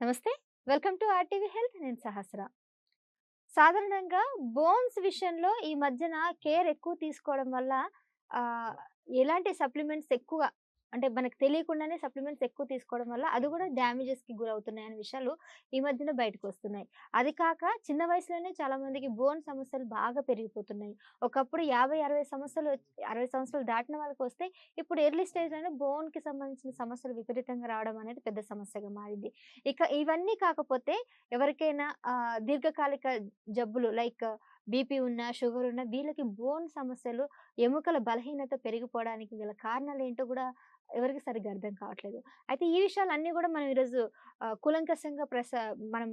నమస్తే. Welcome to RTV health. నేను సహస్ర. సాధారణంగా బోన్స్ విషయంలో ఈ మధ్యన కేర్ ఎక్కువ తీసుకోవడం వల్ల ఆహ్, ఎలాంటి సప్లిమెంట్స్ ఎక్కువ అంటే మనకు తెలియకుండానే సప్లిమెంట్స్ ఎక్కువ తీసుకోవడం వల్ల అది కూడా డ్యామేజెస్‌కి గురవుతున్నాయనే విషయాలు ఈ మధ్యన బయటకొస్తున్నాయి. అది కాక చిన్న వయసులోనే చాలా మందికి బోన్ సమస్యలు బాగా పెరిగిపోతున్నాయి. ఒకప్పుడు 50, 60 60 సంవత్సరాలు దాటిన వాళ్ళకొస్తే ఇప్పుడు ఎర్లీ స్టేజ్‌లోనే బోన్‌కి సంబంధించిన సమస్యలు విపరీతంగా రావడం అనేది పెద్ద సమస్యగా మారింది. ఇక ఇవన్నీ కాకపోతే ఎవరికైనా దీర్ఘకాలిక జబ్బులు లైక్ బీపీ ఉన్నా, షుగర్ ఉన్నా వీళ్ళకి బోన్ సమస్యలు, ఎముకల బలహీనత పెరిగిపోవడానికి గల కారణాలేంటో గూడా ఎవరికీ సరిగ్గా అర్థం కావట్లేదు. అయితే ఈ విషయాలన్నీ గూడా మనం ఈరోజు కూలంకషంగా మనం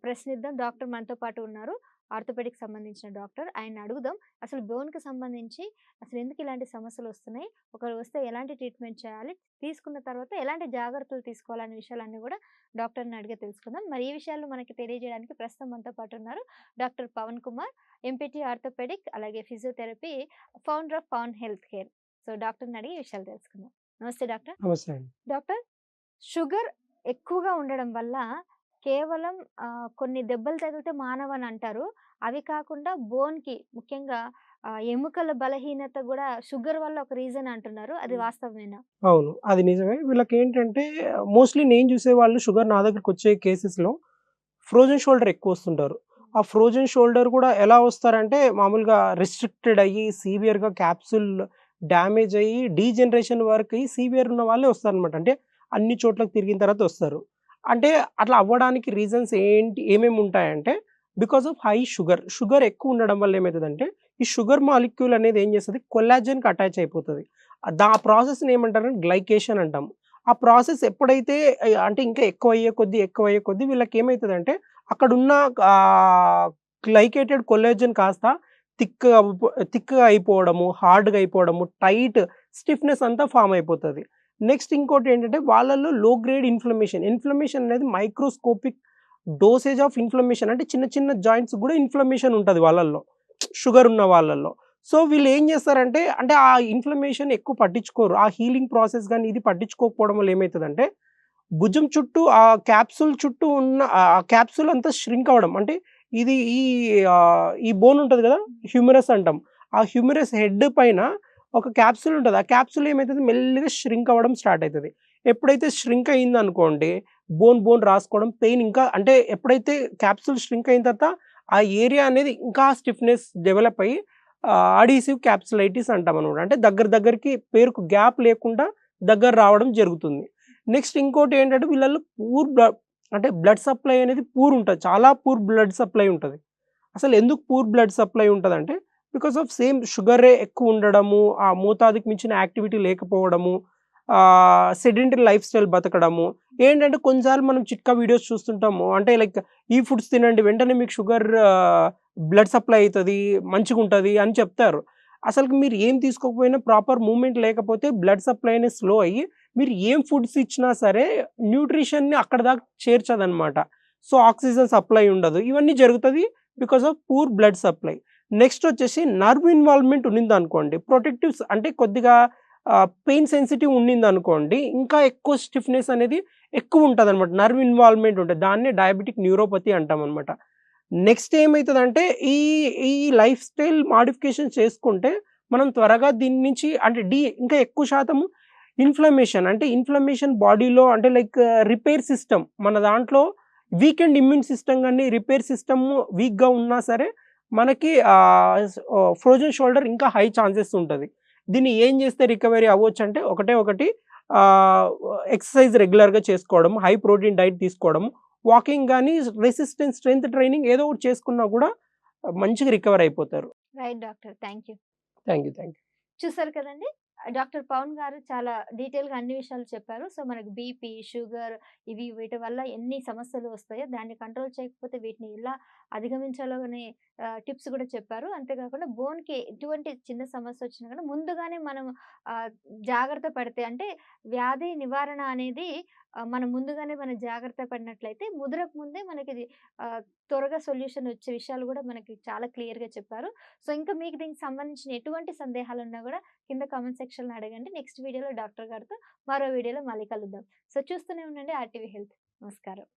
ప్రశ్నిద్దాం. డాక్టర్ మనతో పాటు ఉన్నారు. ఆర్థోపెడిక్‌కి సంబంధించిన డాక్టర్. ఆయన్ని అడుగుదాం. అసలు బోన్‌కి సంబంధించి అసలెందుకు ఇలాంటి సమస్యలొస్తున్నాయి? ఒకవేళ వస్తే ఎలాంటి ట్రీట్మెంట్ చేయాలి? తీసుకున్న తర్వాత ఎలాంటి జాగ్రత్తలు తీసుకోవాలనే విషయాలన్నీ గూడా డాక్టర్‌ని అడిగే తెలుసుకుందాం. మరి ఈ విషయాలు మనకి తెలియజేయడానికి ప్రస్తుతం మనతో పాటు ఉన్నారు doctor Pavan Kumar, MPT orthopaedic అలాగే physiotherapy, founder of Pavan health care. So, డాక్టర్‌ని అడిగి విషయాలు తెలుసుకుందాం. నమస్తే డాక్టర్. నమస్తే అండి. డాక్టర్, షుగర్ ఎక్కువగా ఉండడం వల్ల కేవలం కొన్ని దెబ్బలు తగిలితే మానవని అంటారు. అవి కాకుండా బోన్‌కి ముఖ్యంగా ఎముకల బలహీనత గూడా షుగర్ వల్ల ఒక రీజన్ అంటున్నారు. అది వాస్తవమేనా? అవును. అది నిజమే. వీళ్ళకేంటంటే మోస్ట్‌లీ నేను చూసేవాళ్ళు షుగర్ నా దగ్గరకొచ్చే కేసెస్‌లో ఫ్రోజన్ షోల్డర్ ఎక్కువొస్తుంటారు. ఆ ఫ్రోజన్ షోల్డర్ కూడా ఎలా వస్తారంటే మామూలుగా రిస్ట్రిక్టెడ్ అయ్యి సివియర్‌గా క్యాప్సూల్ డ్యామేజ్ అయ్యి డీజనరేషన్ వరకి సివియర్ ఉన్న వాళ్ళే వస్తారనమాట. అంటే అన్ని చోట్లకి తిరిగిన తర్వాత వస్తారు. అంటే అట్లా అవ్వడానికి రీజన్స్ ఏమేమి ఉంటాయంటే because of high sugar. Sugar ఎక్కువ ఉండడం వల్ల ఏమైతదంటే ఈ షుగర్ మాలిక్యూల్ అనేది ఏం చేస్తది కొల్లాజెన్‌కి అటాచ్ అయిపోతది. ఆ ప్రాసెస్‌ని ఏమంటారంటే గ్లైకేషన్ అంటాం. ఆ ప్రాసెస్ ఎప్పుడైతే అంటే ఇంకా ఎక్కువయ్యే కొద్దీ వీళ్ళకేమైతదంటే అక్కడున్న గ్లైకేటెడ్ కొల్లాజెన్ కాస్త థిక్‌గా అయిపోవడము, హార్డ్‌గా అయిపోవడము, స్టిఫ్‌నెస్ అంతా ఫార్మ్ అయిపోతది. నెక్స్ట్ ఇంకోటేంటంటే వాళ్ళలో లో గ్రేడ్ ఇన్‌ఫ్లమేషన్. ఇన్‌ఫ్లమేషన్ అనేది మైక్రోస్కోపిక్ డోసేజ్ ఆఫ్ ఇన్‌ఫ్లమేషన్ అంటే చిన్న చిన్న జాయింట్స్‌కి గూడా ఇన్‌ఫ్లమేషన్ ఉంటది వాళ్ళల్లో. షుగర్ ఉన్న వాళ్ళల్లో. సో, వీళ్ళేం జేస్తారంటే, అంటే ఆ ఇన్‌ఫ్లమేషన్ ఎక్కువ పట్టించుకోరు. ఆ హీలింగ్ ప్రాసెస్ గాని ఇది పట్టించుకోకపోవడం వల్ల ఏమైతదంటే, భుజం చుట్టూ ఆ క్యాప్సూల్ చుట్టూ ఉన్న ఆ క్యాప్సూల్ అంతా ష్రింక్ అవ్వడం. అంటే ఇది ఈ బోన్ ఉంటది గదా! హ్యూమరస్ అంటాం. ఆ హ్యూమరస్ హెడ్ పైన ఒక క్యాప్సూల్ ఉంటది. ఆ క్యాప్సూల్ ఏమైతది మెల్లిగా ష్రింక్ అవ్వడం స్టార్ట్ అయితది. ఎప్పుడైతే ష్రింక్ అయిందనుకోండి, బోన్ రాసుకోవడం పెయిన్ ఇంకా అంటే ఎప్పుడైతే క్యాప్సూల్ ష్రింక్ అయిన తర్వాత ఆ ఏరియా అనేది ఇంకా స్టిఫ్‌నెస్ డెవలప్ అయ్యి అడీసివ్ క్యాప్సులైటిస్ అంటామనమాట. అంటే దగ్గరికి పేరుకు గ్యాప్ లేకుండా దగ్గర రావడం జరుగుతుంది. నెక్స్ట్ ఇంకోటేంటంటే వీళ్ళలో అంటే బ్లడ్ సప్లై అనేది ఉంటది. చాలా బ్లడ్ సప్లై ఉంటది. అసలెందుకు బ్లడ్ సప్లై ఉంటదంటే, బికాస్ ఆఫ్ సేమ్ షుగరే ఎక్కువుండడము, ఆ మోతాదుకి మించిన యాక్టివిటీ లేకపోవడము, సెడెంటరీ లైఫ్ స్టైల్ బతకడము. ఏంటంటే కొన్నిసార్లు మనం చిట్కా వీడియోస్ చూస్తుంటాము. అంటే లైక్ ఈ ఫుడ్స్ తినండి వెంటనే మీకు షుగర్ బ్లడ్ సప్లై అయితది, మంచిగుంటది అని చెప్తారు. అసలుకి మీరు ఏం తీసుకోకపోయినా ప్రాపర్ మూవ్‌మెంట్ లేకపోతే బ్లడ్ సప్లై అనేది స్లో అయ్యి, మీరు ఏం ఫుడ్స్ ఇచ్చినా సరే న్యూట్రిషన్‌ని అక్కడి దాకా చేర్చదనమాట. సో, ఆక్సిజన్ సప్లై ఉండదు. ఇవన్నీ జరుగుతది because of blood supply. Next వచ్చేసి నర్వ్ ఇన్వాల్వ్‌మెంట్ ఉన్నిందనుకోండి, ప్రొటెక్టివ్స్ అంటే కొద్దిగా పెయిన్ సెన్సిటివ్ ఉన్నిందనుకోండి, ఇంకా ఎక్కువ స్టిఫ్‌నెస్ అనేది ఎక్కువుంటదనమాట. నర్వ్ ఇన్వాల్వ్‌మెంట్ ఉంటది. దాన్నే డయాబెటిక్ న్యూరోపతి అంటామనమాట. నెక్స్ట్ ఏమైతదంటే ఈ ఈ లైఫ్ స్టైల్ మోడిఫికేషన్స్ చేసుకుంటే మనం త్వరగా దీని నుంచి అంటే ఇంకా ఎక్కువ శాతము ఇన్‌ఫ్లమేషన్ బాడీలో అంటే లైక్ రిపేర్ సిస్టమ్ మన దాంట్లో వీకెండ్ ఇమ్యూన్ సిస్టమ్ గాని, రిపేర్ సిస్టమ్ వీక్‌గా ఉన్నా సరే మనకి ఫ్రోజన్ షోల్డర్ ఇంకా హై ఛాన్సెస్ ఉంటది. దీన్ని ఏం చేస్తే రికవరీ అవ్వొచ్చంటే ఒకటే ఒకటి ఆహ్, ఎక్సర్‌సైజ్ రెగ్యులర్‌గా చేసుకోవడం, హై ప్రోటీన్ డైట్ తీసుకోవడం, వాకింగ్ గాని, స్ట్రెంత్ ట్రైనింగ్ ఏదో ఒకటి చేసుకున్నా గూడా మంచిగా రికవర్ అయిపోతారు. Right doctor. Thank you. Thank you. చూసారు కదండీ! డాక్టర్ పవన్ గారు చాలా డీటెయిల్‌గా అన్ని విషయాలు చెప్పారు. సో, మనకు బీపీ, షుగర్ వీటి వల్ల ఎన్ని సమస్యలు వస్తాయో, దాన్ని కంట్రోల్ చేయకపోతే వీటిని ఎలా అధిగమించాలో అనే టిప్స్ కూడా చెప్పారు. అంతేకాకుండా బోన్‌కి ఎటువంటి చిన్న సమస్య వచ్చినా కూడా ముందుగానే మనం ఆహ్, జాగ్రత్త పడితే అంటే వ్యాధి నివారణ అనేది మనం ముందుగానే మనం జాగ్రత్త పడినట్లయితే ముదరక ముందే మనకిది త్వరగా సొల్యూషన్ వచ్చే విషయాలు కూడా మనకి చాలా క్లియర్‌గా చెప్పారు. సో, ఇంకా మీకు దీనికి సంబంధించిన ఎటువంటి సందేహాలున్నా గూడా కింద కామెంట్ సెక్షన్‌లో అడగండి. నెక్స్ట్ వీడియోలో డాక్టర్ గారితో మరో వీడియోలో మళ్ళీ కలుద్దాం. సో, చూస్తూనే ఉండండి ఆర్‌టీవీ హెల్త్. నమస్కారం.